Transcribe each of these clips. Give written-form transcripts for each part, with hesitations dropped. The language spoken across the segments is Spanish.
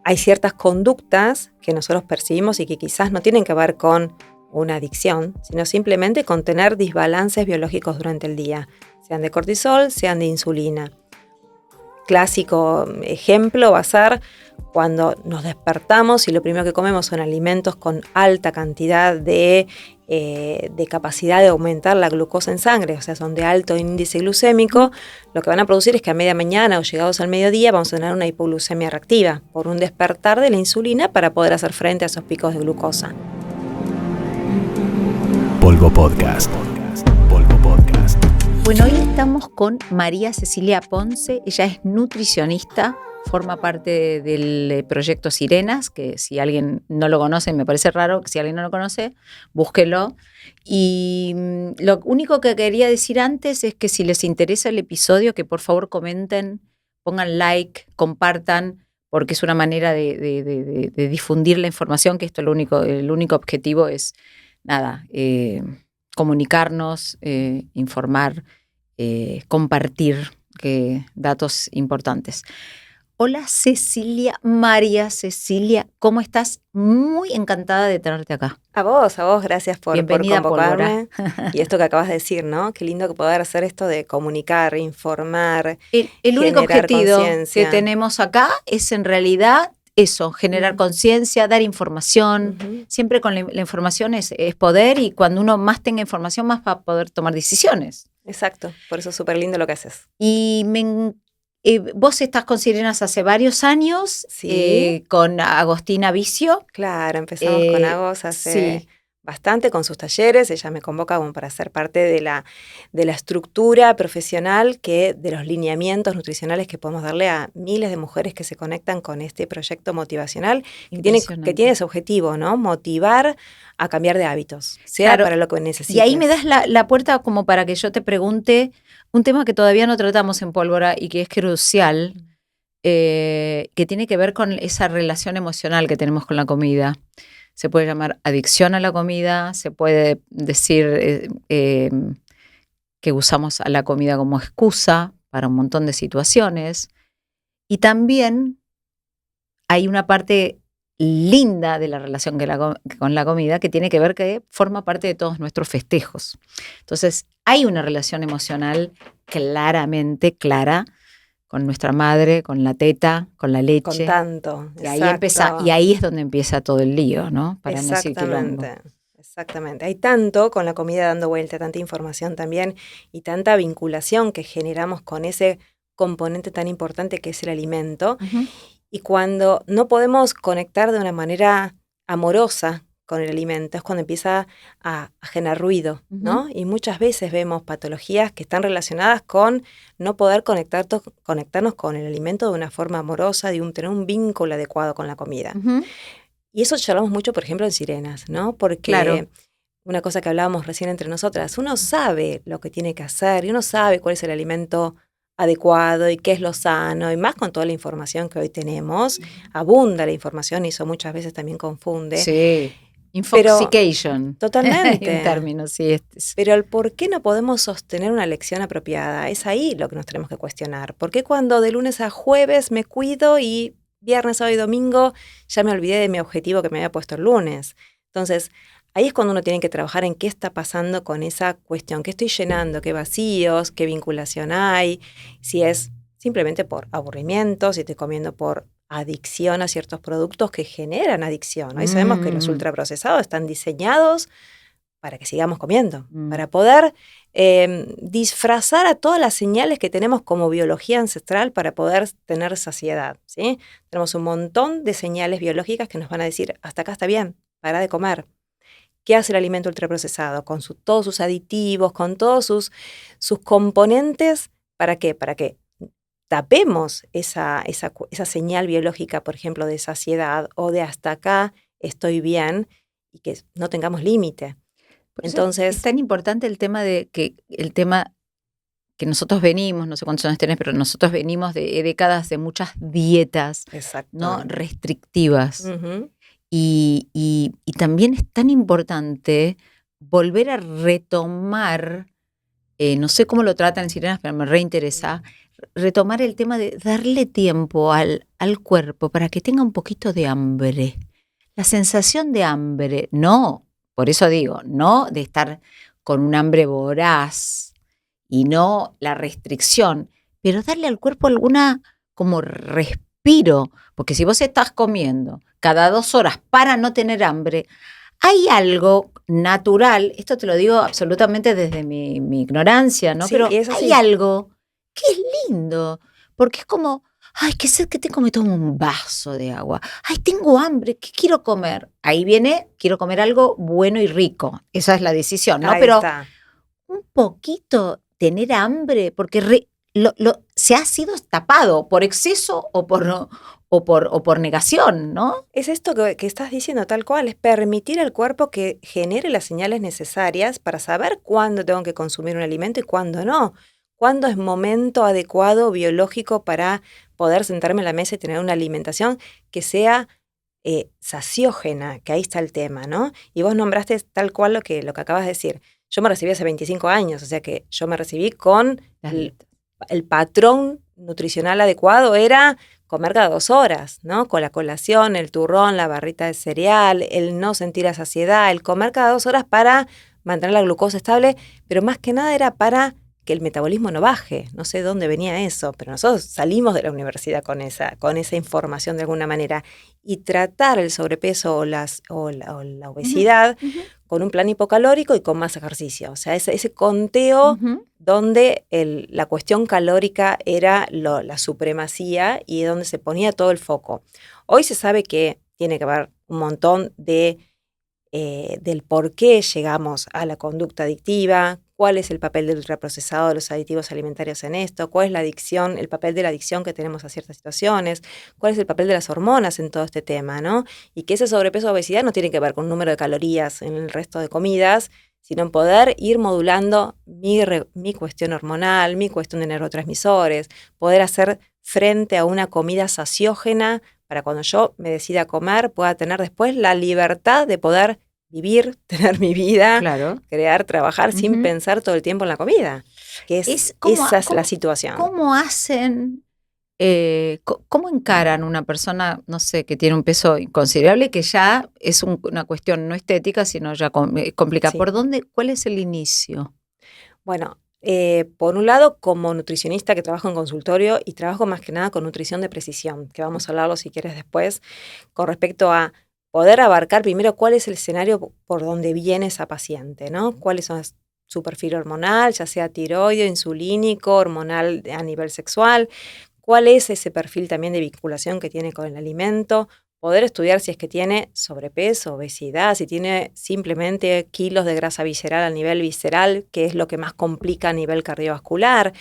hay ciertas conductas que nosotros percibimos y que quizás no tienen que ver con una adicción, sino simplemente con tener desbalances biológicos durante el día, sean de cortisol, sean de insulina. Clásico ejemplo va a ser cuando nos despertamos y lo primero que comemos son alimentos con alta cantidad de capacidad de aumentar la glucosa en sangre, o sea, son de alto índice glucémico, lo que van a producir es que a media mañana o llegados al mediodía vamos a tener una hipoglucemia reactiva por un despertar de la insulina para poder hacer frente a esos picos de glucosa. Polvo Podcast. Bueno, hoy estamos con María Cecilia Ponce. Ella es nutricionista, forma parte del proyecto Sirenas, que si alguien no lo conoce, me parece raro, que si alguien no lo conoce, búsquelo. Y lo único que quería decir antes es que si les interesa el episodio, que por favor comenten, pongan like, compartan, porque es una manera de difundir la información, que esto el único objetivo es, comunicarnos, informar, compartir datos importantes. Hola María Cecilia, ¿cómo estás? Muy encantada de tenerte acá. A vos, gracias por convocarme. Pólvora. Y esto que acabas de decir, ¿no? Qué lindo que poder hacer esto de comunicar, informar, el único objetivo conciencia que tenemos acá es en realidad eso, generar conciencia, dar información. Siempre con la información es poder, y cuando uno más tenga información, más va a poder tomar decisiones. Exacto, por eso es súper lindo lo que haces. Y vos estás con Sirenas hace varios años, sí. Con Agostina Vicio. Claro, empezamos con Agos hace bastante, con sus talleres. Ella me convoca como para ser parte de la estructura profesional, de los lineamientos nutricionales que podemos darle a miles de mujeres que se conectan con este proyecto motivacional que tiene ese objetivo, ¿no? Motivar a cambiar de hábitos, sea para lo que necesites. Y ahí me das la puerta como para que yo te pregunte un tema que todavía no tratamos en Pólvora y que es crucial, que tiene que ver con esa relación emocional que tenemos con la comida. Se puede llamar adicción a la comida, se puede decir que usamos a la comida como excusa para un montón de situaciones. Y también hay una parte linda de la relación con la comida que tiene que ver que forma parte de todos nuestros festejos. Entonces, hay una relación emocional claramente clara con nuestra madre, con la teta, con la leche. Con tanto. Y ahí es donde empieza todo el lío, ¿no? Para no decir quilombo. Exactamente. Hay tanto con la comida dando vuelta, tanta información también y tanta vinculación que generamos con ese componente tan importante que es el alimento. Uh-huh. Y cuando no podemos conectar de una manera amorosa con el alimento, es cuando empieza a generar ruido, ¿no? Y muchas veces vemos patologías que están relacionadas con no poder conectarnos con el alimento de una forma amorosa, tener un vínculo adecuado con la comida. Uh-huh. Y eso charlamos mucho, por ejemplo, en Sirenas, ¿no? Porque una cosa que hablábamos recién entre nosotras, uno sabe lo que tiene que hacer y uno sabe cuál es el alimento adecuado y qué es lo sano, y más con toda la información que hoy tenemos. Abunda la información y eso muchas veces también confunde. Sí. Infoxication. Totalmente. Un término, sí. Pero el por qué no podemos sostener una elección apropiada, es ahí lo que nos tenemos que cuestionar. ¿Por qué cuando de lunes a jueves me cuido y viernes, sábado y domingo ya me olvidé de mi objetivo que me había puesto el lunes? Entonces, ahí es cuando uno tiene que trabajar en qué está pasando con esa cuestión, qué estoy llenando, qué vacíos, qué vinculación hay, si es simplemente por aburrimiento, si estoy comiendo por adicción a ciertos productos que generan adicción. Hoy sabemos que los ultraprocesados están diseñados para que sigamos comiendo, para poder disfrazar a todas las señales que tenemos como biología ancestral para poder tener saciedad, ¿sí? Tenemos un montón de señales biológicas que nos van a decir, hasta acá está bien, para de comer. ¿Qué hace el alimento ultraprocesado? Con todos sus aditivos, con todos sus componentes, ¿para qué? Para que tapemos esa señal biológica, por ejemplo, de saciedad o de hasta acá estoy bien, y que no tengamos límite. Entonces, es tan importante el tema que nosotros venimos, no sé cuántos años tenés, pero nosotros venimos de décadas de muchas dietas, ¿no? Restrictivas. Uh-huh. Y también es tan importante volver a retomar, no sé cómo lo tratan en Sirenas, pero me reinteresa, retomar el tema de darle tiempo al cuerpo para que tenga un poquito de hambre. La sensación de hambre, no, por eso digo, no de estar con un hambre voraz y no la restricción, pero darle al cuerpo alguna como respiro, porque si vos estás comiendo cada 2 horas para no tener hambre, hay algo natural, esto te lo digo absolutamente desde mi ignorancia, ¿no? Sí, Pero es hay así. algo que es lindo, porque es como, ay, qué sed que tengo, me tomo un vaso de agua. Ay, tengo hambre, ¿qué quiero comer? Ahí viene, quiero comer algo bueno y rico. Esa es la decisión, ¿no? Ahí Pero está. un poquito tener hambre, porque se ha sido tapado por exceso o por negación, ¿no? Es esto que estás diciendo tal cual, es permitir al cuerpo que genere las señales necesarias para saber cuándo tengo que consumir un alimento y cuándo no. Cuándo es momento adecuado biológico para poder sentarme en la mesa y tener una alimentación que sea saciógena, que ahí está el tema, ¿no? Y vos nombraste tal cual lo que acabas de decir. Yo me recibí hace 25 años, o sea que yo me recibí con el patrón nutricional adecuado era comer cada 2 horas, ¿no? Con la colación, el turrón, la barrita de cereal, el no sentir la saciedad, el comer cada 2 horas para mantener la glucosa estable, pero más que nada era para que el metabolismo no baje. No sé dónde venía eso, pero nosotros salimos de la universidad con esa información de alguna manera. Y tratar el sobrepeso o la obesidad con un plan hipocalórico y con más ejercicio. O sea, ese conteo donde la cuestión calórica era la supremacía y donde se ponía todo el foco. Hoy se sabe que tiene que haber un montón del por qué llegamos a la conducta adictiva, cuál es el papel del ultraprocesado de los aditivos alimentarios en esto, cuál es la adicción, el papel de la adicción que tenemos a ciertas situaciones, cuál es el papel de las hormonas en todo este tema, ¿no? Y que ese sobrepeso o obesidad no tiene que ver con un número de calorías en el resto de comidas, sino en poder ir modulando mi cuestión hormonal, mi cuestión de neurotransmisores, poder hacer frente a una comida saciógena para cuando yo me decida comer pueda tener después la libertad de poder vivir, tener mi vida, claro, crear, trabajar sin pensar todo el tiempo en la comida. Que esa es la situación. ¿Cómo hacen, cómo encaran una persona, no sé, que tiene un peso inconsiderable, que ya es una cuestión no estética, sino ya complica? Sí. ¿Por dónde, cuál es el inicio? Bueno, por un lado, como nutricionista que trabajo en consultorio y trabajo más que nada con nutrición de precisión, que vamos a hablarlo si quieres después, con respecto a poder abarcar primero cuál es el escenario por donde viene esa paciente, ¿no? Cuáles son su perfil hormonal, ya sea tiroideo, insulínico, hormonal a nivel sexual, cuál es ese perfil también de vinculación que tiene con el alimento, poder estudiar si es que tiene sobrepeso, obesidad, si tiene simplemente kilos de grasa visceral a nivel visceral, que es lo que más complica a nivel cardiovascular.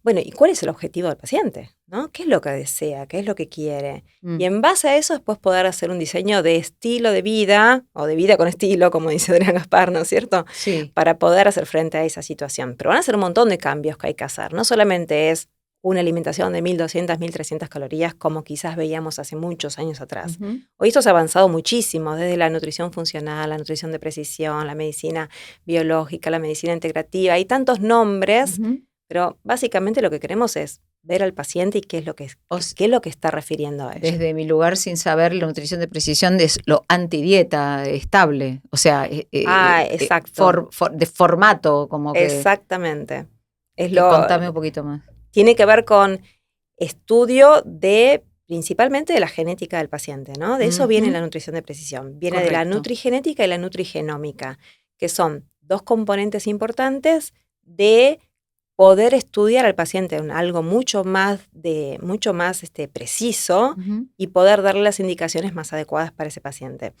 Bueno, ¿y cuál es el objetivo del paciente? ¿No? ¿Qué es lo que desea? ¿Qué es lo que quiere? Y en base a eso después poder hacer un diseño de estilo de vida, o de vida con estilo, como dice Adrián Gaspar, ¿no es cierto? Sí. Para poder hacer frente a esa situación. Pero van a ser un montón de cambios que hay que hacer. No solamente es una alimentación de 1.200, 1.300 calorías como quizás veíamos hace muchos años atrás. Hoy esto se ha avanzado muchísimo, desde la nutrición funcional, la nutrición de precisión, la medicina biológica, la medicina integrativa. Hay tantos nombres, pero básicamente lo que queremos es ver al paciente y qué es lo que está refiriendo a ello. Desde mi lugar, sin saber, la nutrición de precisión es lo antidieta estable, o sea, exacto. De formato, como que... Exactamente. Contame un poquito más. Tiene que ver con estudio principalmente de la genética del paciente, ¿no? De eso viene la nutrición de precisión. Viene Correcto. De la nutrigenética y la nutrigenómica, que son 2 componentes importantes de poder estudiar al paciente en algo mucho más preciso y poder darle las indicaciones más adecuadas para ese paciente.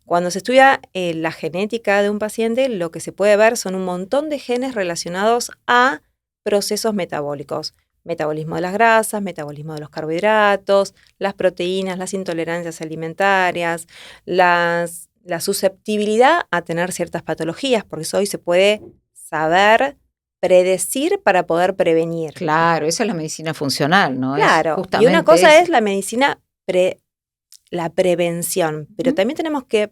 Cuando se estudia la genética de un paciente, lo que se puede ver son un montón de genes relacionados a procesos metabólicos. Metabolismo de las grasas, metabolismo de los carbohidratos, las proteínas, las intolerancias alimentarias, la susceptibilidad a tener ciertas patologías, porque eso hoy se puede saber predecir para poder prevenir. Claro, esa es la medicina funcional, ¿no? Claro, y una cosa es la medicina, la prevención, pero también tenemos que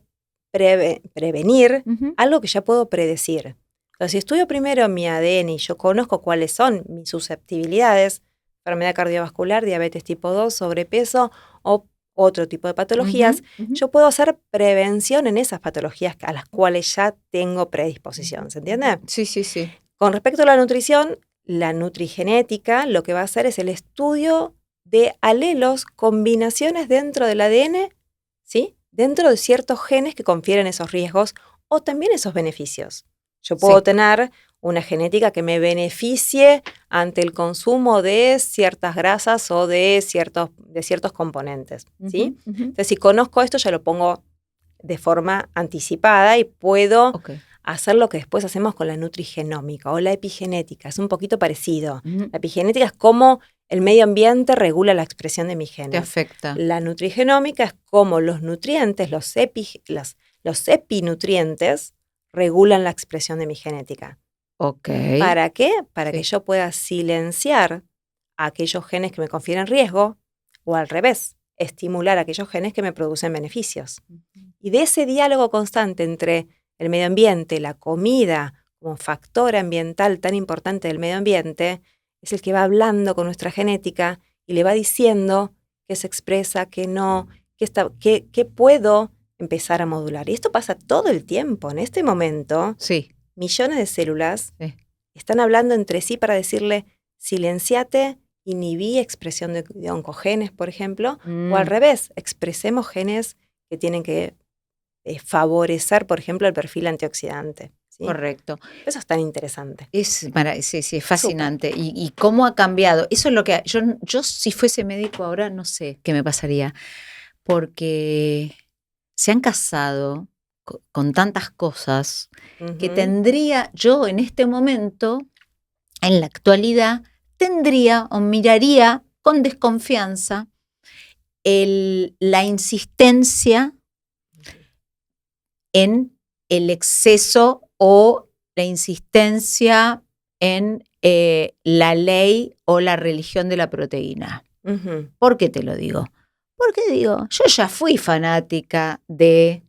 prevenir algo que ya puedo predecir. Entonces, si estudio primero mi ADN y yo conozco cuáles son mis susceptibilidades enfermedad cardiovascular, diabetes tipo 2, sobrepeso o otro tipo de patologías, yo puedo hacer prevención en esas patologías a las cuales ya tengo predisposición, ¿se entiende? Sí. Con respecto a la nutrición, la nutrigenética lo que va a hacer es el estudio de alelos, combinaciones dentro del ADN, ¿sí? Dentro de ciertos genes que confieren esos riesgos o también esos beneficios. Yo puedo tener una genética que me beneficie ante el consumo de ciertas grasas o de ciertos componentes, ¿sí? Entonces, si conozco esto, ya lo pongo de forma anticipada y puedo hacer lo que después hacemos con la nutrigenómica o la epigenética. Es un poquito parecido. La epigenética es cómo el medio ambiente regula la expresión de mis genes. Te afecta. La nutrigenómica es cómo los nutrientes, los epinutrientes, regulan la expresión de mi genética. ¿Para qué? Para que yo pueda silenciar aquellos genes que me confieren riesgo o al revés, estimular aquellos genes que me producen beneficios. Y de ese diálogo constante entre el medio ambiente, la comida, como factor ambiental tan importante del medio ambiente, es el que va hablando con nuestra genética y le va diciendo qué se expresa, qué no, qué puedo empezar a modular. Y esto pasa todo el tiempo. En este momento, millones de células están hablando entre sí para decirle, silenciate, inhibí expresión de oncogenes, por ejemplo, o al revés, expresemos genes que tienen que favorecer, por ejemplo, el perfil antioxidante. ¿Sí? Correcto. Eso es tan interesante. Es fascinante. Y cómo ha cambiado. Eso es lo que yo si fuese médico ahora no sé qué me pasaría. Porque se han casado con tantas cosas que tendría yo en este momento, en la actualidad, tendría o miraría con desconfianza la insistencia en el exceso o la insistencia en la ley o la religión de la proteína. ¿Por qué te lo digo? Porque digo, yo ya fui fanática de,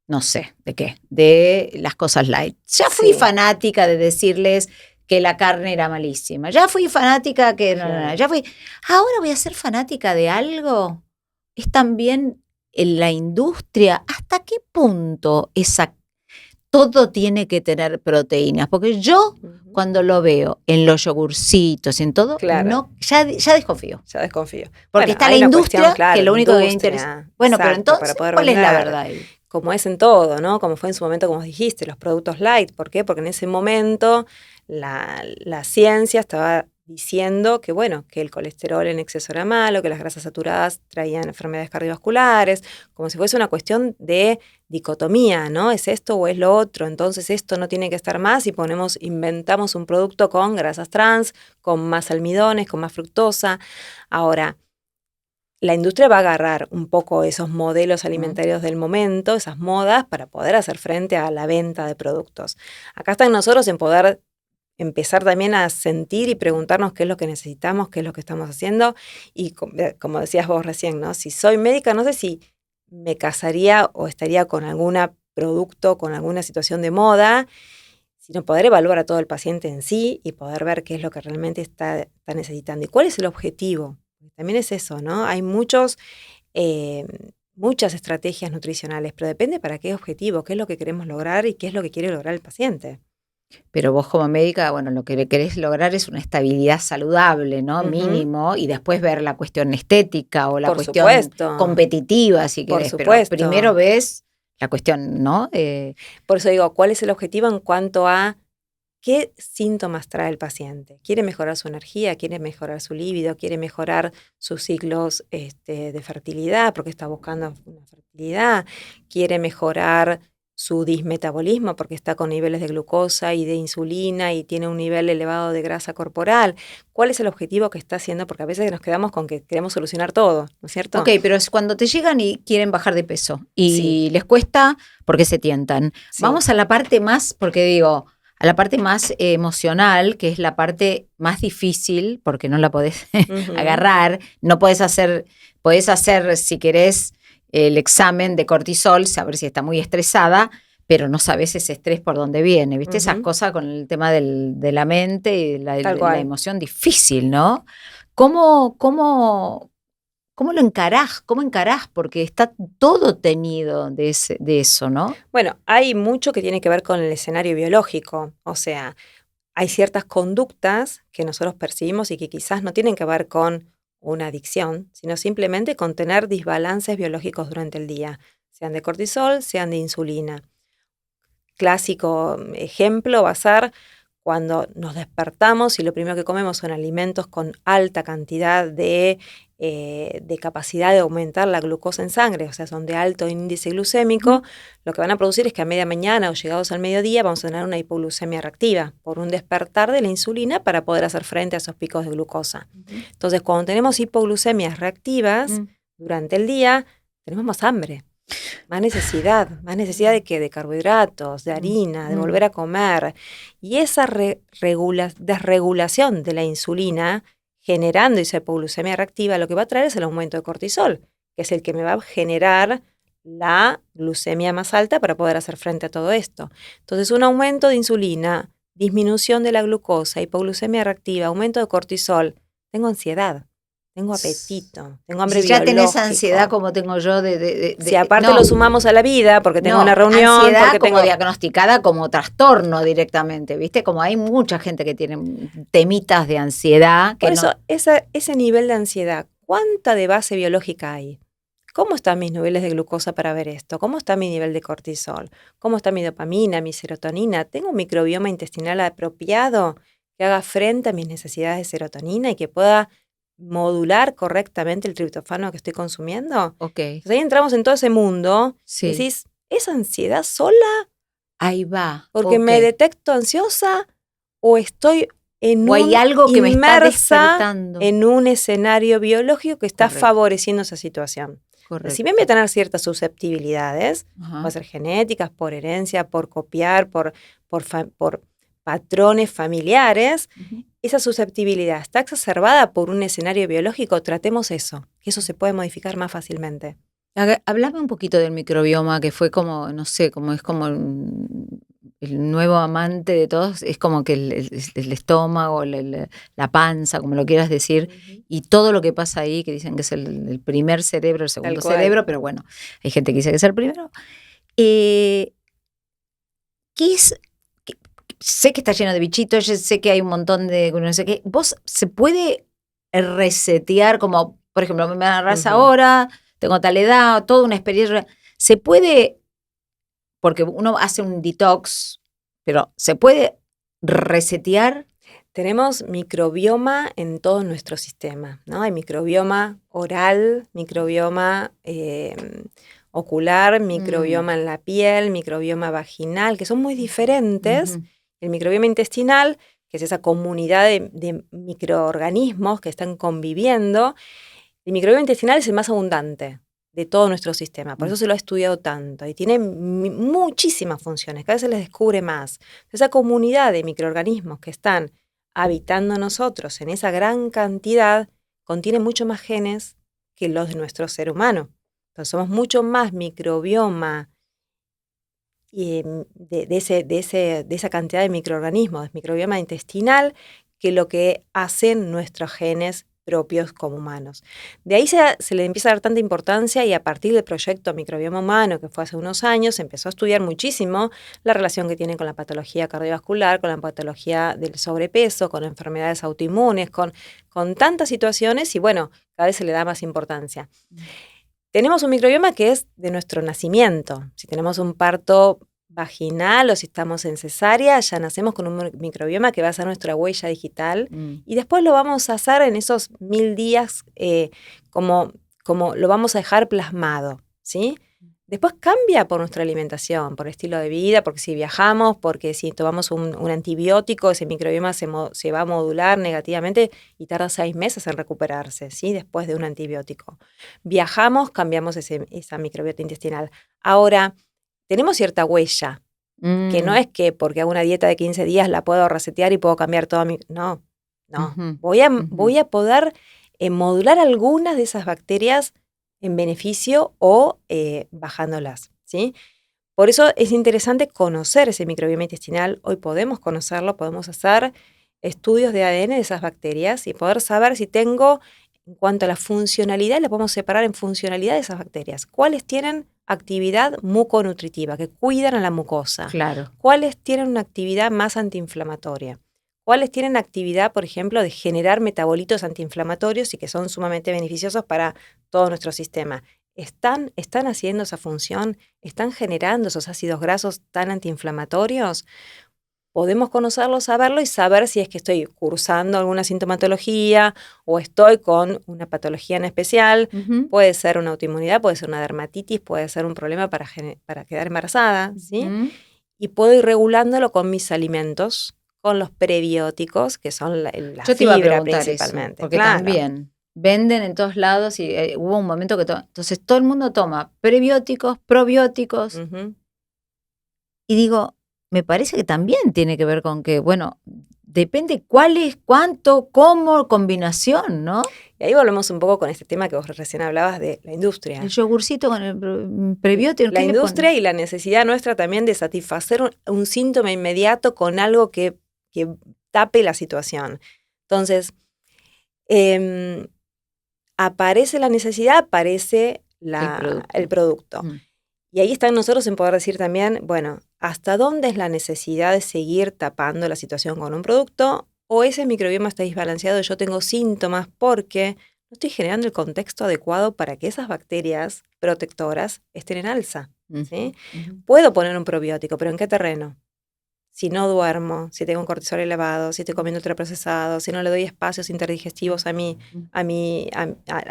no sé, ¿de qué? De las cosas light. Ya fui fanática de decirles que la carne era malísima. Ya fui fanática que... ya fui. Ahora voy a ser fanática de algo. Es también en la industria. ¿Hasta qué punto todo tiene que tener proteínas? Porque yo, cuando lo veo en los yogurcitos y en todo, ya desconfío. Ya desconfío. Porque está la industria, que lo único que interesa. Bueno, pero entonces, ¿cuál es la verdad ahí? Como es en todo, ¿no? Como fue en su momento, como dijiste, los productos light. ¿Por qué? Porque en ese momento la ciencia estaba diciendo que, bueno, que el colesterol en exceso era malo, que las grasas saturadas traían enfermedades cardiovasculares, como si fuese una cuestión de dicotomía, ¿no? ¿Es esto o es lo otro? Entonces esto no tiene que estar más y inventamos un producto con grasas trans, con más almidones, con más fructosa. Ahora, la industria va a agarrar un poco esos modelos alimentarios del momento, esas modas, para poder hacer frente a la venta de productos. Acá está en nosotros en poder empezar también a sentir y preguntarnos qué es lo que necesitamos, qué es lo que estamos haciendo. Y como decías vos recién, ¿no? Si soy médica, no sé si me casaría o estaría con algún producto, con alguna situación de moda, sino poder evaluar a todo el paciente en sí y poder ver qué es lo que realmente está necesitando y cuál es el objetivo. También es eso, ¿no? Hay muchas estrategias nutricionales, pero depende para qué objetivo, qué es lo que queremos lograr y qué es lo que quiere lograr el paciente. Pero vos como médica, bueno, lo que querés lograr es una estabilidad saludable, ¿no? Mínimo, y después ver la cuestión estética o la cuestión competitiva, si querés. Por supuesto. Pero primero ves la cuestión, ¿no? Por eso digo, ¿cuál es el objetivo en cuanto a qué síntomas trae el paciente? ¿Quiere mejorar su energía? ¿Quiere mejorar su líbido? ¿Quiere mejorar sus ciclos de fertilidad porque está buscando una fertilidad? ¿Quiere mejorar su dismetabolismo porque está con niveles de glucosa y de insulina y tiene un nivel elevado de grasa corporal? ¿Cuál es el objetivo que está haciendo? Porque a veces nos quedamos con que queremos solucionar todo, ¿no es cierto? Ok, pero es cuando te llegan y quieren bajar de peso y les cuesta porque se tientan. Vamos a la parte más, porque digo, a la parte más emocional, que es la parte más difícil, porque no la podés agarrar, no podés hacer, si querés, el examen de cortisol, saber si está muy estresada, pero no sabes ese estrés por dónde viene, ¿viste? Esas cosas con el tema de la mente y la emoción difícil, ¿no? ¿Cómo lo encarás? ¿Cómo encarás? Porque está todo teñido de eso, ¿no? Bueno, hay mucho que tiene que ver con el escenario biológico, o sea, hay ciertas conductas que nosotros percibimos y que quizás no tienen que ver con una adicción, sino simplemente con tener desbalances biológicos durante el día, sean de cortisol, sean de insulina. Clásico ejemplo va a ser cuando nos despertamos y lo primero que comemos son alimentos con alta cantidad de capacidad de aumentar la glucosa en sangre, o sea, son de alto índice glucémico, lo que van a producir es que a media mañana o llegados al mediodía vamos a tener una hipoglucemia reactiva por un despertar de la insulina para poder hacer frente a esos picos de glucosa. Entonces, cuando tenemos hipoglucemias reactivas durante el día, tenemos más hambre. Más necesidad de qué, de carbohidratos, de harina, de volver a comer. Y esa desregulación de la insulina generando esa hipoglucemia reactiva, lo que va a traer es el aumento de cortisol, que es el que me va a generar la glucemia más alta para poder hacer frente a todo esto. Entonces, un aumento de insulina, disminución de la glucosa, hipoglucemia reactiva, aumento de cortisol, tengo ansiedad. Tengo apetito, tengo hambre si ya biológico. tenés ansiedad como tengo yo si aparte lo sumamos a la vida, porque tengo una reunión, ansiedad porque como tengo diagnosticada como trastorno directamente, ¿viste? Como hay mucha gente que tiene temitas de ansiedad. Por eso, ese nivel de ansiedad, ¿cuánta de base biológica hay? ¿Cómo están mis niveles de glucosa para ver esto? ¿Cómo está mi nivel de cortisol? ¿Cómo está mi dopamina, mi serotonina? ¿Tengo un microbioma intestinal apropiado que haga frente a mis necesidades de serotonina y que pueda modular correctamente el triptofano que estoy consumiendo? Ok. Entonces ahí entramos en todo ese mundo. Sí. Y decís, ¿es ansiedad sola? Ahí va. Porque me detecto ansiosa o estoy hay algo que me está inmersa despertando en un escenario biológico que está Correcto. favoreciendo esa situación. Correcto. Si bien voy a tener ciertas susceptibilidades, Ajá. va a ser genéticas, por herencia, por copiar, por patrones familiares, esa susceptibilidad está exacerbada por un escenario biológico, tratemos eso, que eso se puede modificar más fácilmente. Hablame un poquito del microbioma, que fue como, no sé, como es como el nuevo amante de todos, es como que el estómago, la panza, como lo quieras decir, y todo lo que pasa ahí, que dicen que es el primer cerebro, el segundo cerebro, pero bueno, hay gente que dice que es el primero. ¿Qué es? Sé que está lleno de bichitos, yo sé que hay un montón de, no sé qué. ¿Vos se puede resetear como, por ejemplo, me agarrás ahora, tengo tal edad, toda una experiencia? ¿Se puede, porque uno hace un detox, pero se puede resetear? Tenemos microbioma en todo nuestro sistema, ¿no? Hay microbioma oral, microbioma ocular, microbioma en la piel, microbioma vaginal, que son muy diferentes. El microbioma intestinal, que es esa comunidad de microorganismos que están conviviendo, el microbioma intestinal es el más abundante de todo nuestro sistema, por eso se lo ha estudiado tanto y tiene muchísimas funciones, cada vez se les descubre más. Esa comunidad de microorganismos que están habitando nosotros en esa gran cantidad contiene mucho más genes que los de nuestro ser humano. Entonces somos mucho más microbioma de esa cantidad de microorganismos, microbioma intestinal, que lo que hacen nuestros genes propios como humanos. De ahí se le empieza a dar tanta importancia y a partir del proyecto Microbioma Humano, que fue hace unos años, se empezó a estudiar muchísimo la relación que tiene con la patología cardiovascular, con la patología del sobrepeso, con enfermedades autoinmunes, con tantas situaciones y bueno, cada vez se le da más importancia. Tenemos un microbioma que es de nuestro nacimiento. Si tenemos un parto vaginal o si estamos en cesárea, ya nacemos con un microbioma que va a ser nuestra huella digital y después lo vamos a hacer en esos 1000 días como lo vamos a dejar plasmado, ¿sí? Después cambia por nuestra alimentación, por estilo de vida, porque si viajamos, porque si tomamos un antibiótico, ese microbioma se va a modular negativamente y tarda 6 meses en recuperarse, ¿sí? Después de un antibiótico. Viajamos, cambiamos esa microbiota intestinal. Ahora, tenemos cierta huella, que no es que porque hago una dieta de 15 días la puedo resetear y puedo cambiar toda mi... No. Voy a poder modular algunas de esas bacterias en beneficio o bajándolas, ¿sí? Por eso es interesante conocer ese microbioma intestinal. Hoy podemos conocerlo, podemos hacer estudios de ADN de esas bacterias y poder saber si tengo, en cuanto a la funcionalidad, las podemos separar en funcionalidad de esas bacterias. ¿Cuáles tienen actividad muconutritiva, que cuidan a la mucosa? Claro. ¿Cuáles tienen una actividad más antiinflamatoria? ¿Cuáles tienen actividad, por ejemplo, de generar metabolitos antiinflamatorios y que son sumamente beneficiosos para todo nuestro sistema? ¿Están haciendo esa función? ¿Están generando esos ácidos grasos tan antiinflamatorios? Podemos conocerlo, saberlo y saber si es que estoy cursando alguna sintomatología o estoy con una patología en especial. Ujú. Puede ser una autoinmunidad, puede ser una dermatitis, puede ser un problema para quedar embarazada, ¿sí? Ujú. Y puedo ir regulándolo con mis alimentos, con los prebióticos, que son la Yo te iba a fibra preguntar eso, principalmente. porque Claro. también venden en todos lados y hubo un momento que entonces todo el mundo toma prebióticos, probióticos Ujú. y digo, me parece que también tiene que ver con que, bueno, depende cuál es, cuánto, cómo, combinación, ¿no? Y ahí volvemos un poco con este tema que vos recién hablabas de la industria. El yogurcito con el prebiótico, La ¿qué le industria ponen? y la necesidad nuestra también de satisfacer un síntoma inmediato con algo que tape la situación. Entonces, aparece la necesidad, aparece el producto. Mm. Y ahí está en nosotros en poder decir también, bueno, ¿hasta dónde es la necesidad de seguir tapando la situación con un producto? ¿O ese microbioma está desbalanceado y yo tengo síntomas porque no estoy generando el contexto adecuado para que esas bacterias protectoras estén en alza? ¿Sí? Ujú. Puedo poner un probiótico, pero ¿en qué terreno? Si no duermo, si tengo un cortisol elevado, si estoy comiendo ultraprocesado, si no le doy espacios interdigestivos a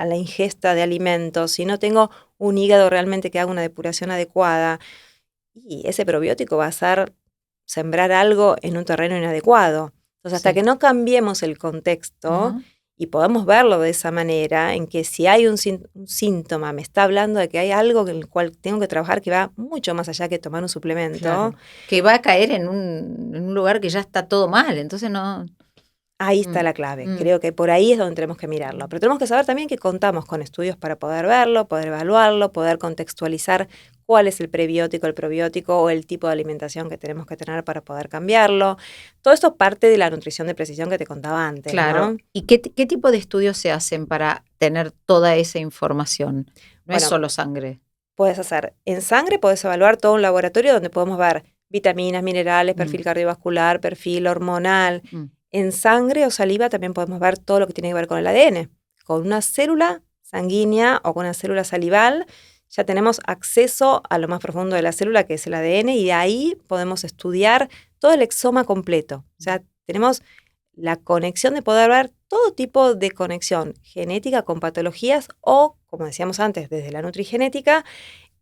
la ingesta de alimentos, si no tengo un hígado realmente que haga una depuración adecuada, y ese probiótico va a ser sembrar algo en un terreno inadecuado. Entonces, hasta Sí. que no cambiemos el contexto Ujú. y podamos verlo de esa manera, en que si hay un síntoma, me está hablando de que hay algo en el cual tengo que trabajar que va mucho más allá que tomar un suplemento. Claro. Que va a caer en un lugar que ya está todo mal, entonces no. Ahí está la clave. Mm. Creo que por ahí es donde tenemos que mirarlo. Pero tenemos que saber también que contamos con estudios para poder verlo, poder evaluarlo, poder contextualizar cuál es el prebiótico, el probiótico o el tipo de alimentación que tenemos que tener para poder cambiarlo. Todo esto es parte de la nutrición de precisión que te contaba antes, Claro. ¿no? ¿Y qué tipo de estudios se hacen para tener toda esa información? No es Bueno, solo sangre. puedes hacer en sangre, puedes evaluar todo un laboratorio donde podemos ver vitaminas, minerales, Mm. perfil cardiovascular, perfil hormonal. Mm. En sangre o saliva también podemos ver todo lo que tiene que ver con el ADN. Con una célula sanguínea o con una célula salival ya tenemos acceso a lo más profundo de la célula, que es el ADN, y de ahí podemos estudiar todo el exoma completo. O sea, tenemos la conexión de poder ver todo tipo de conexión genética con patologías o, como decíamos antes, desde la nutrigenética,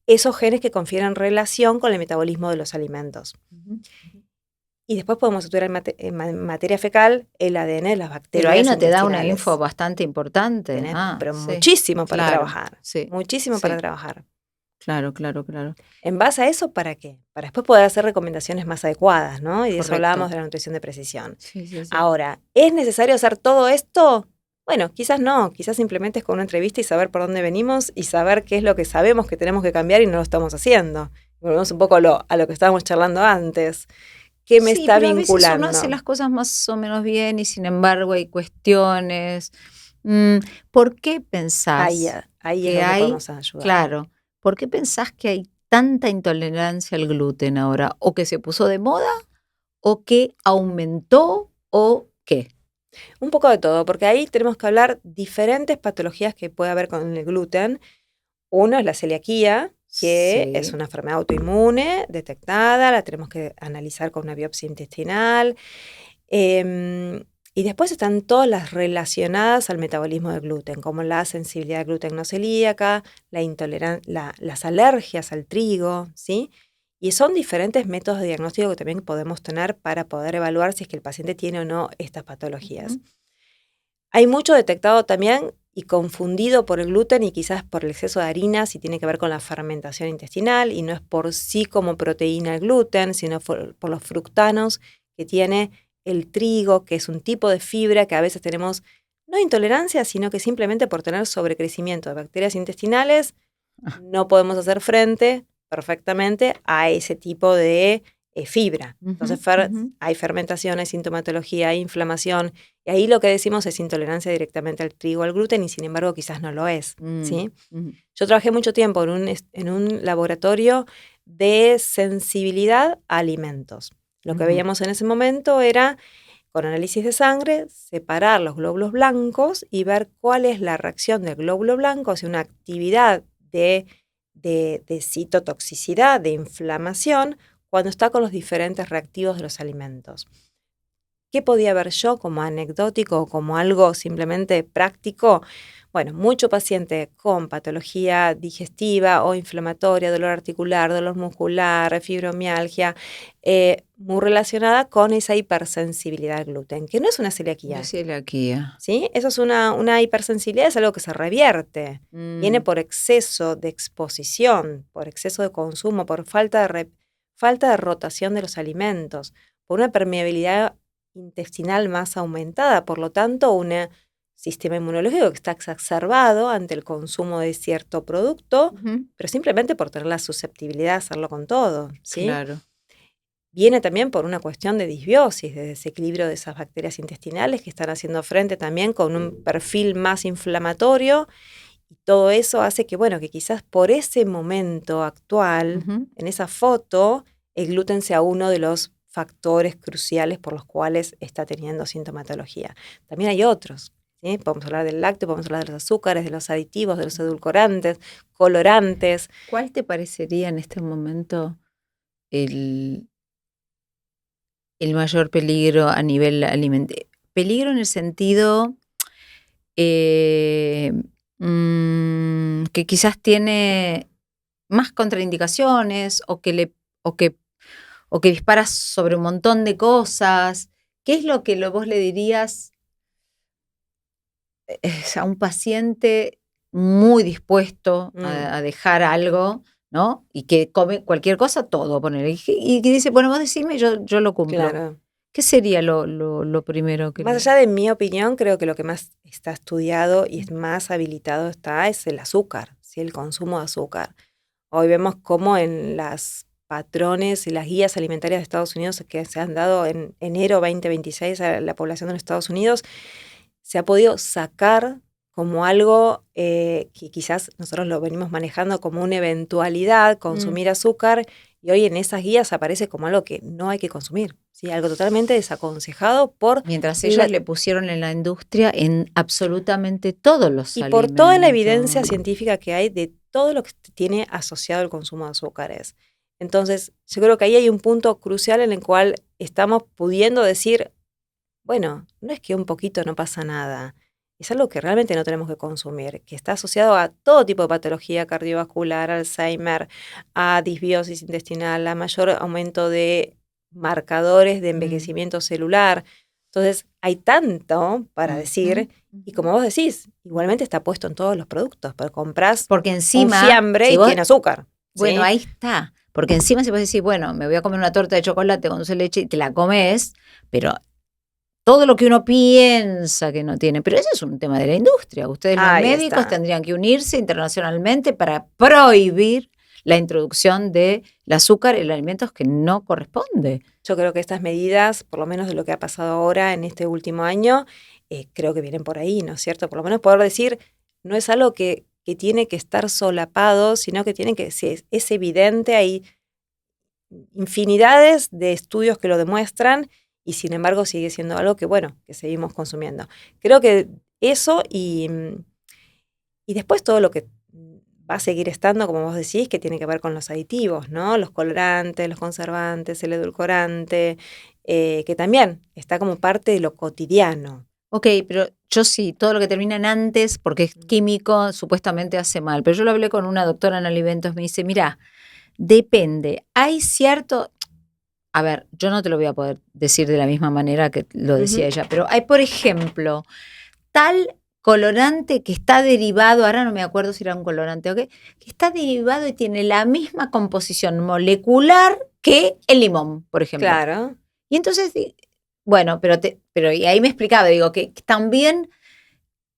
esos genes que confieren relación con el metabolismo de los alimentos. Ujú. Y después podemos estudiar en materia fecal el ADN de las bacterias. Pero ahí no te da una intestinales. info bastante importante. Tenés, pero Sí. muchísimo para Claro, trabajar. sí, Muchísimo sí. para trabajar. Claro. En base a eso, ¿para qué? Para después poder hacer recomendaciones más adecuadas, ¿no? Y de eso Correcto. hablábamos de la nutrición de precisión. Sí. Ahora, ¿es necesario hacer todo esto? Bueno, quizás no, quizás simplemente es con una entrevista y saber por dónde venimos y saber qué es lo que sabemos que tenemos que cambiar y no lo estamos haciendo. Volvemos un poco a lo que estábamos charlando antes. ¿Qué me está pero vinculando? a veces uno hace las cosas más o menos bien y sin embargo hay cuestiones. ¿Por qué pensás Ahí es que donde hay, podemos ayudar. claro, por qué pensás que hay tanta intolerancia al gluten ahora? ¿O que se puso de moda? ¿O que aumentó? ¿O qué? Un poco de todo, porque ahí tenemos que hablar diferentes patologías que puede haber con el gluten. Uno es la celiaquía, que Sí. es una enfermedad autoinmune detectada, la tenemos que analizar con una biopsia intestinal. Y después están todas las relacionadas al metabolismo del gluten, como la sensibilidad al gluten no celíaca, las alergias al trigo, ¿sí? Y son diferentes métodos de diagnóstico que también podemos tener para poder evaluar si es que el paciente tiene o no estas patologías. Ujú. Hay mucho detectado también y confundido por el gluten y quizás por el exceso de harinas y tiene que ver con la fermentación intestinal y no es por sí como proteína el gluten, sino por los fructanos que tiene el trigo, que es un tipo de fibra que a veces tenemos no intolerancia, sino que simplemente por tener sobrecrecimiento de bacterias intestinales no podemos hacer frente perfectamente a ese tipo de fibra. Entonces Ujú. hay fermentación, hay sintomatología, hay inflamación. Y ahí lo que decimos es intolerancia directamente al trigo o al gluten y sin embargo quizás no lo es. ¿Sí? Yo trabajé mucho tiempo en un laboratorio de sensibilidad a alimentos. Lo que veíamos en ese momento era, con análisis de sangre, separar los glóbulos blancos y ver cuál es la reacción del glóbulo blanco hacia una actividad de citotoxicidad, de inflamación, cuando está con los diferentes reactivos de los alimentos. ¿Qué podía ver yo como anecdótico o como algo simplemente práctico? Bueno, mucho paciente con patología digestiva o inflamatoria, dolor articular, dolor muscular, fibromialgia, muy relacionada con esa hipersensibilidad al gluten, que no es una De celiaquía. celiaquía. ¿Sí? Eso es una hipersensibilidad, es algo que se revierte. Viene Mm, por exceso de exposición, por exceso de consumo, por falta de rotación de los alimentos, por una permeabilidad intestinal más aumentada, por lo tanto, un sistema inmunológico que está exacerbado ante el consumo de cierto producto, ujú, pero simplemente por tener la susceptibilidad de hacerlo con todo, ¿sí? claro. Viene también por una cuestión de disbiosis, de desequilibrio de esas bacterias intestinales que están haciendo frente también con un perfil más inflamatorio y todo eso hace que, bueno, que quizás por ese momento actual, Ujú. en esa foto, el gluten sea uno de los factores cruciales por los cuales está teniendo sintomatología. También hay otros, ¿sí? Podemos hablar del lácteo, podemos hablar de los azúcares, de los aditivos, de los edulcorantes, colorantes. ¿Cuál te parecería en este momento el, el mayor peligro a nivel alimentario? Peligro en el sentido eh, que quizás tiene más contraindicaciones o que, o que dispara sobre un montón de cosas. ¿Qué es lo que vos le dirías a un paciente muy dispuesto Mm, a dejar algo, ¿no? Y que come cualquier cosa, todo, poner. Y que dice, bueno, vos decime, yo lo cumplo. claro. ¿Qué sería lo primero que Más le... allá de mi opinión, creo que lo que más está estudiado y es más habilitado está es el azúcar, ¿sí? El consumo de azúcar. Hoy vemos cómo en las patrones y las guías alimentarias de Estados Unidos que se han dado en enero 2026 a la población de los Estados Unidos, se ha podido sacar como algo que quizás nosotros lo venimos manejando como una eventualidad, Mm. consumir azúcar, y hoy en esas guías aparece como algo que no hay que consumir, ¿sí? Algo totalmente desaconsejado por Mientras ellos la, le pusieron en la industria en absolutamente todos los y por toda la evidencia alimentos. científica que hay de todo lo que tiene asociado el consumo de azúcares. Entonces, yo creo que ahí hay un punto crucial en el cual estamos pudiendo decir, bueno, no es que un poquito no pasa nada, es algo que realmente no tenemos que consumir, que está asociado a todo tipo de patología cardiovascular, Alzheimer, a disbiosis intestinal, a mayor aumento de marcadores de Mm, envejecimiento celular. Entonces, hay tanto para ujú, decir, y ujú. como vos decís, igualmente está puesto en todos los productos, pero compras Porque un encima, fiambre si y vos, tiene azúcar, bueno, ¿sí? ahí está. Porque encima si vos decís, bueno, me voy a comer una torta de chocolate con dulce de leche y te la comes, pero todo lo que uno piensa que no tiene. Pero ese es un tema de la industria. Ustedes los Ahí médicos está. tendrían que unirse internacionalmente para prohibir la introducción del azúcar en alimentos que no corresponde. Yo creo que estas medidas, por lo menos de lo que ha pasado ahora en este último año, creo que vienen por ahí, ¿no es cierto? Por lo menos poder decir, no es algo que tiene que estar solapado, sino que tiene que, si es evidente, hay infinidades de estudios que lo demuestran y sin embargo sigue siendo algo que, bueno, que seguimos consumiendo. Creo que eso y después todo lo que va a seguir estando, como vos decís, que tiene que ver con los aditivos, ¿no? Los colorantes, los conservantes, el edulcorante, que también está como parte de lo cotidiano. Ok, pero yo sí, todo lo que termina en antes, porque es Mm. químico, supuestamente hace mal. Pero yo lo hablé con una doctora en alimentos, me dice, mira, depende, hay cierto, a ver, yo no te lo voy a poder decir de la misma manera que lo decía Ujú. ella, pero hay, por ejemplo, tal colorante que está derivado, ahora no me acuerdo si era un colorante o qué, que está derivado y tiene la misma composición molecular que el limón, por ejemplo. Claro, Y entonces, bueno, pero y ahí me explicaba, digo, que también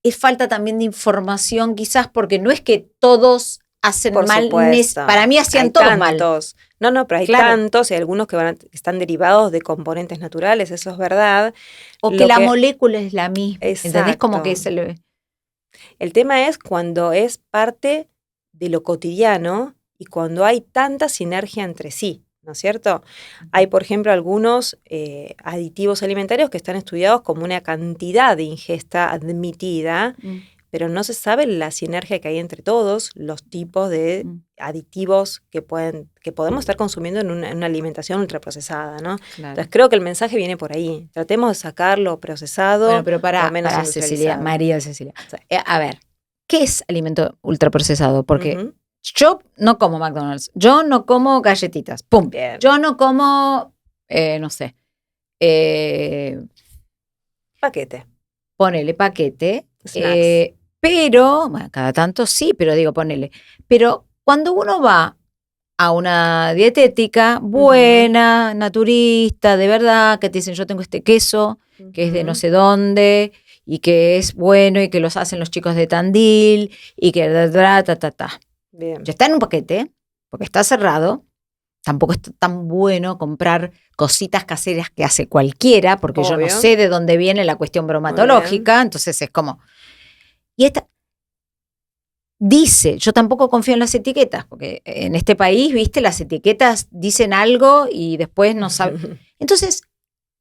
es falta también de información, quizás porque no es que todos hacen por mal, supuesto. para mí Hay hacían todos mal. tantos. No, pero hay Claro. tantos y algunos que están derivados de componentes naturales, eso es verdad. O que Lo la molécula es la misma. ¿Entendés? Como Exacto. que se le... El tema es cuando es parte de lo cotidiano y cuando hay tanta sinergia entre sí, ¿no es cierto? Hay, por ejemplo, algunos aditivos alimentarios que están estudiados como una cantidad de ingesta admitida, pero no se sabe la sinergia que hay entre todos los tipos de aditivos que podemos estar consumiendo en una alimentación ultraprocesada, ¿no? Claro. Entonces creo que el mensaje viene por ahí. Tratemos de sacar lo procesado. Bueno, pero para Cecilia, Cecilia. Sí. A ver, ¿qué es alimento ultraprocesado? Porque Yo no como McDonald's, yo no como galletitas, ¡pum! Bien. Yo no como, no sé, paquete. Ponele paquete. Snacks. Pero, bueno, cada tanto sí, pero digo, ponele. Pero cuando uno va a una dietética buena, naturista, de verdad, que te dicen, yo tengo este queso, que es de no sé dónde, y que es bueno, y que los hacen los chicos de Tandil, y que Bien. Ya está en un paquete, porque está cerrado. Tampoco es tan bueno comprar cositas caseras que hace cualquiera, porque yo no sé de dónde viene la cuestión bromatológica, entonces es como... Y esta dice, yo tampoco confío en las etiquetas, porque en este país, viste, las etiquetas dicen algo y después no saben. Entonces,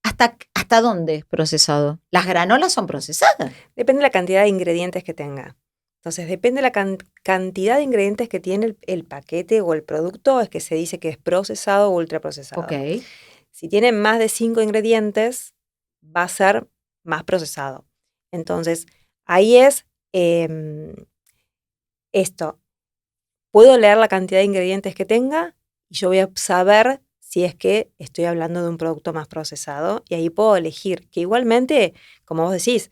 ¿hasta dónde es procesado? ¿Las granolas son procesadas? Depende de la cantidad de ingredientes que tenga. Entonces, depende de la cantidad de ingredientes que tiene el paquete o el producto, es que se dice que es procesado o ultraprocesado. Okay. Si tiene más de 5 ingredientes, va a ser más procesado. Entonces, ahí es esto. Puedo leer la cantidad de ingredientes que tenga y yo voy a saber si es que estoy hablando de un producto más procesado y ahí puedo elegir. Que igualmente, como vos decís,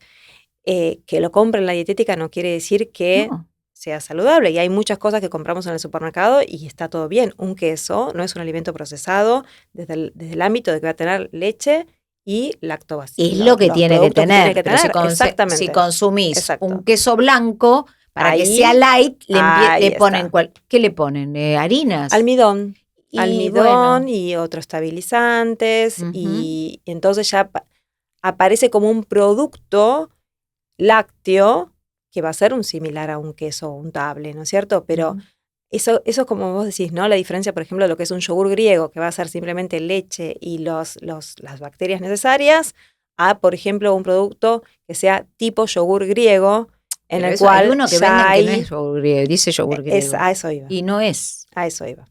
que lo compre en la dietética no quiere decir que sea saludable. Y hay muchas cosas que compramos en el supermercado y está todo bien. Un queso no es un alimento procesado desde el ámbito de que va a tener leche y lactobacillus. Es lo que tiene que tener. Exactamente. Si consumís Exacto. un queso blanco, para ahí, que sea light, le ponen... está. ¿Qué le ponen? ¿Harinas? Almidón. Bueno. Y otros estabilizantes. Y entonces ya aparece como un producto lácteo que va a ser un similar a un queso untable, ¿no es cierto? Pero eso es como vos decís, ¿no? La diferencia, por ejemplo, de lo que es un yogur griego, que va a ser simplemente leche y las bacterias necesarias, a, por ejemplo, un producto que sea tipo yogur griego, en el cual hay uno que venden que no es yogur griego, dice yogur griego. A eso iba. Y no es. A eso iba.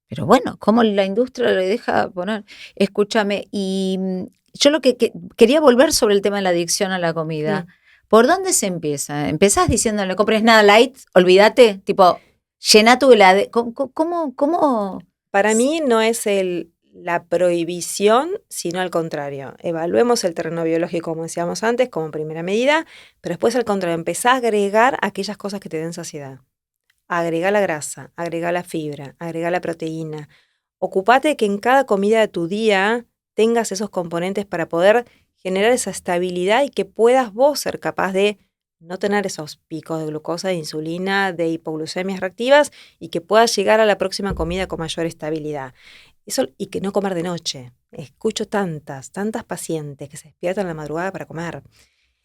Pero bueno, ¿cómo la industria le deja poner? Escúchame, y yo lo que quería volver sobre el tema de la adicción a la comida. ¿Por dónde se empieza? ¿Empezás diciendo no compres nada light? Olvídate, tipo, llena tu helado. ¿Cómo? Para mí no es la prohibición, sino al contrario. Evaluemos el terreno biológico, como decíamos antes, como primera medida, pero después al contrario, empezá a agregar aquellas cosas que te den saciedad. Agrega la grasa, agrega la fibra, agrega la proteína. Ocupate que en cada comida de tu día tengas esos componentes para poder generar esa estabilidad y que puedas vos ser capaz de no tener esos picos de glucosa, de insulina, de hipoglucemias reactivas y que puedas llegar a la próxima comida con mayor estabilidad. Eso, y que no comer de noche. Escucho tantas pacientes que se despiertan en la madrugada para comer.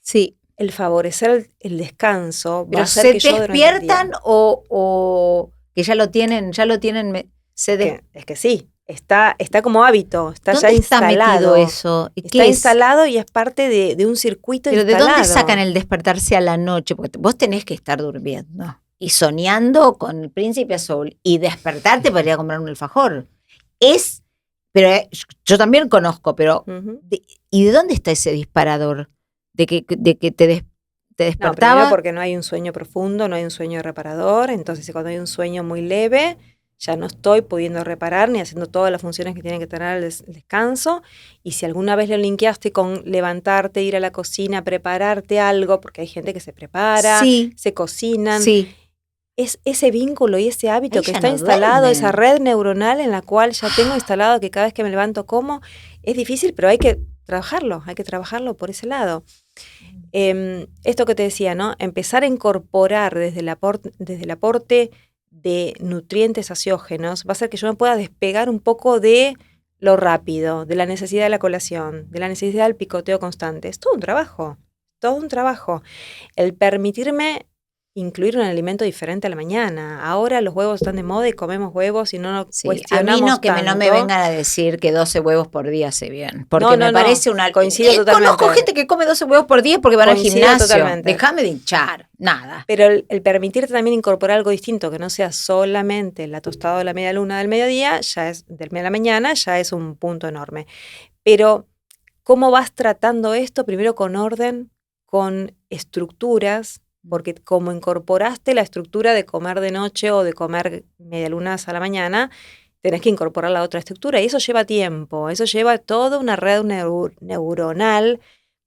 Sí. El favorecer el descanso va a hacer que yo durante el día... ¿Se despiertan o que ya lo tienen? Es que sí. Está como hábito, está ya instalado. ¿Dónde está metido eso? Está instalado y es parte de un circuito instalado. ¿Pero de dónde sacan el despertarse a la noche? Porque vos tenés que estar durmiendo y soñando con el príncipe azul y despertarte para ir a comprar un alfajor. Pero yo también conozco, pero ¿y de dónde está ese disparador? De que te despertaba. No, porque no hay un sueño profundo, no hay un sueño reparador, entonces cuando hay un sueño muy leve, ya no estoy pudiendo reparar ni haciendo todas las funciones que tienen que tener el descanso. Y si alguna vez lo linkeaste con levantarte, ir a la cocina, prepararte algo, porque hay gente que se prepara, se cocinan. Sí. Es ese vínculo y ese hábito que está no instalado, duermen. esa red neuronal en la cual ya tengo instalado que cada vez que me levanto como, es difícil, pero hay que trabajarlo por ese lado. Esto que te decía, ¿no? Empezar a incorporar desde el aporte de nutrientes aciógenos va a hacer que yo me pueda despegar un poco de lo rápido, de la necesidad de la colación, de la necesidad del picoteo constante. Es todo un trabajo, todo un trabajo. El permitirme incluir un alimento diferente a la mañana. Ahora los huevos están de moda y comemos huevos y no nos cuestionamos a mí no que tanto. no me vengan a decir que 12 huevos por día hace bien, porque No, me parece una... Coincido totalmente. Conozco gente que come 12 huevos por día porque van al gimnasio. Totalmente. Déjame de hinchar, nada. Pero el permitirte también incorporar algo distinto, que no sea solamente la tostada de la media luna del mediodía, ya es de la mañana, ya es un punto enorme. Pero, ¿cómo vas tratando esto? Primero con orden, con estructuras, porque como incorporaste la estructura de comer de noche o de comer medialunas a la mañana, tenés que incorporar la otra estructura y eso lleva tiempo, eso lleva toda una red neuronal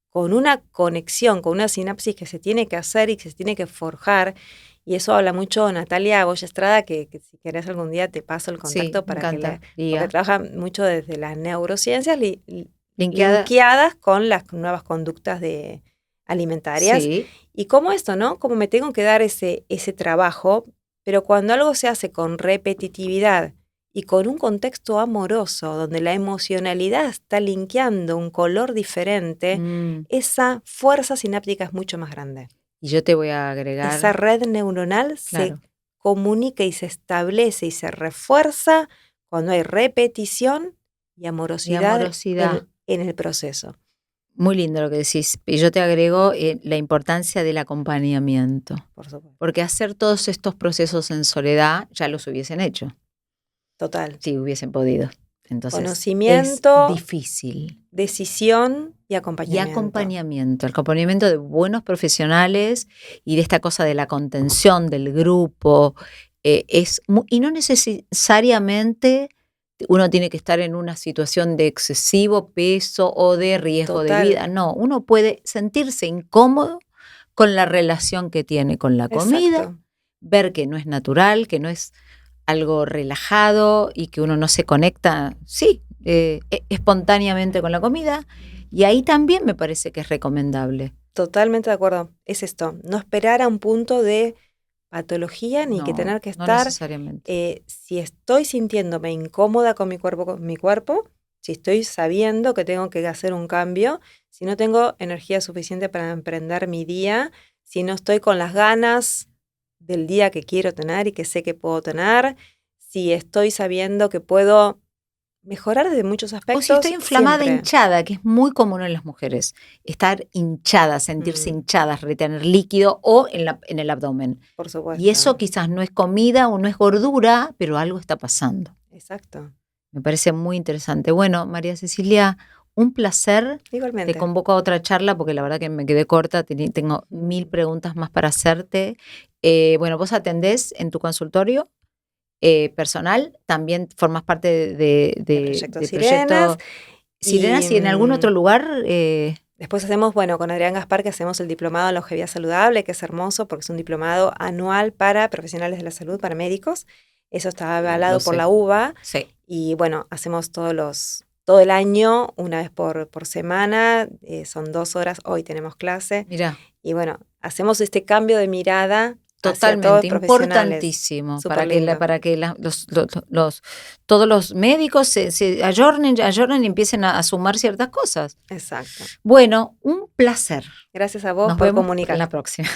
con una conexión, con una sinapsis que se tiene que hacer y que se tiene que forjar. Y eso habla mucho Natalia Boya Estrada, que si querés algún día te paso el contacto para que porque trabaja mucho desde las neurociencias linkeadas con las nuevas conductas alimentarias. Sí. Y cómo esto, ¿no? Cómo me tengo que dar ese trabajo, pero cuando algo se hace con repetitividad y con un contexto amoroso, donde la emocionalidad está linkeando un color diferente, esa fuerza sináptica es mucho más grande. Y yo te voy a agregar... Esa red neuronal se comunica y se establece y se refuerza cuando hay repetición y amorosidad. En el proceso. Muy lindo lo que decís. Y yo te agrego la importancia del acompañamiento. Por supuesto. Porque hacer todos estos procesos en soledad ya los hubiesen hecho. Total. Sí, hubiesen podido. Entonces, conocimiento, es difícil. Decisión y acompañamiento. Y acompañamiento. El acompañamiento de buenos profesionales y de esta cosa de la contención del grupo. Y no necesariamente uno tiene que estar en una situación de excesivo peso o de riesgo de vida. No, uno puede sentirse incómodo con la relación que tiene con la comida, ver que no es natural, que no es algo relajado y que uno no se conecta, espontáneamente con la comida. Y ahí también me parece que es recomendable. Totalmente de acuerdo. Es esto, no esperar a un punto de patología ni que tener que estar. No necesariamente. Si estoy sintiéndome incómoda con mi cuerpo, si estoy sabiendo que tengo que hacer un cambio, si no tengo energía suficiente para emprender mi día, si no estoy con las ganas del día que quiero tener y que sé que puedo tener, si estoy sabiendo que puedo mejorar desde muchos aspectos. O si estoy inflamada, hinchada, que es muy común en las mujeres. Estar hinchada, sentirse hinchadas, retener líquido o en el abdomen. Por supuesto. Y eso quizás no es comida o no es gordura, pero algo está pasando. Exacto. Me parece muy interesante. Bueno, María Cecilia, un placer. Igualmente. Te convoco a otra charla porque la verdad que me quedé corta. Tengo 1000 preguntas más para hacerte. Bueno, vos atendés en tu consultorio personal, también formas parte de Proyecto Sirenas y en algún otro lugar. Después hacemos, con Adrián Gaspar, que hacemos el diplomado en longevidad saludable, que es hermoso porque es un diplomado anual para profesionales de la salud, para médicos. Eso está avalado por la UBA. Sí. Y hacemos todo el año, una vez por semana, son 2 horas, hoy tenemos clase. Mirá. Y hacemos este cambio de mirada. Totalmente, importantísimo para que todos los médicos se ayornen y empiecen a sumar ciertas cosas. Exacto. Bueno, un placer. Gracias a vos Nos por vemos comunicar. en la próxima.